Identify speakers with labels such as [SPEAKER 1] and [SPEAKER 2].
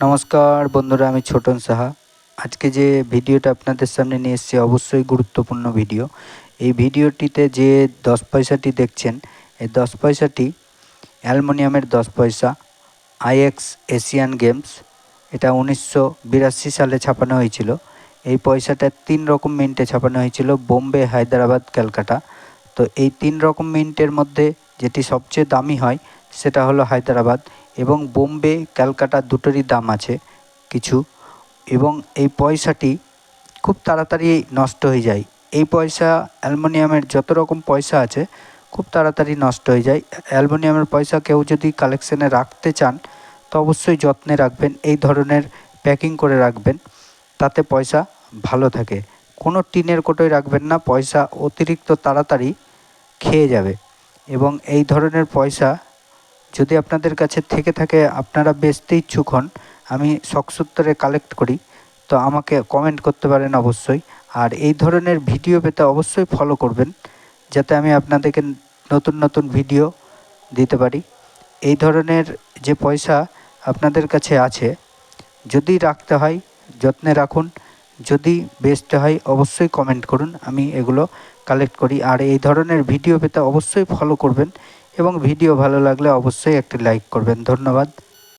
[SPEAKER 1] নমস্কার বন্ধুরা, আমি ছোটন সাহা। আজকে যে ভিডিওটা আপনাদের সামনে নিয়ে এসেছি অবশ্যই গুরুত্বপূর্ণ ভিডিও। এই ভিডিওটিতে যে 10 পয়সাটি দেখছেন, এই 10 পয়সাটি অ্যালুমিনিয়ামের 10 পয়সা, আইএক্স এশিয়ান গেমস। এটা 1982 সালে ছাপানো হয়েছিল। এই পয়সাটা 3 রকম মিন্টে ছাপানো হয়েছিল: বোম্বে, হায়দ্রাবাদ, ক্যালকাটা। তো এই 3 রকম মিন্টের মধ্যে যেটি সবচেয়ে দামি হয় সেটা হলো হায়দ্রাবাদ, এবং বোম্বে, ক্যালকাটা দুটোরই দাম আছে কিছু। এবং এই পয়সাটি খুব তাড়াতাড়ি নষ্ট হয়ে যায়। এই পয়সা, অ্যালুমিনিয়ামের যত রকম পয়সা আছে, খুব তাড়াতাড়ি নষ্ট হয়ে যায়। অ্যালুমিনিয়ামের পয়সা কেউ যদি কালেকশানে রাখতে চান তো অবশ্যই যত্নে রাখবেন, এই ধরনের প্যাকিং করে রাখবেন, তাতে পয়সা ভালো থাকে। কোনো টিনের কোটোয় রাখবেন না, পয়সা অতিরিক্ত তাড়াতাড়ি খেয়ে যাবে। এবং এই ধরনের পয়সা যদি আপনাদের কাছে থেকে থাকে, আপনারা বেচতে ইচ্ছুক হন, আমি শখসূত্রে কালেক্ট করি, তো আমাকে কমেন্ট করতে পারেন অবশ্যই। আর এই ধরনের ভিডিও পেতে অবশ্যই ফলো করবেন, যাতে আমি আপনাদেরকে নতুন নতুন ভিডিও দিতে পারি। এই ধরনের যে পয়সা আপনাদের কাছে আছে, যদি রাখতে হয় যত্নে রাখুন, যদি বেচতে হয় অবশ্যই কমেন্ট করুন, আমি এগুলো কালেক্ট করি। আর এই ধরনের ভিডিও পেতে অবশ্যই ফলো করবেন, এবং ভিডিও ভালো লাগলে অবশ্যই একটি লাইক করবেন। ধন্যবাদ।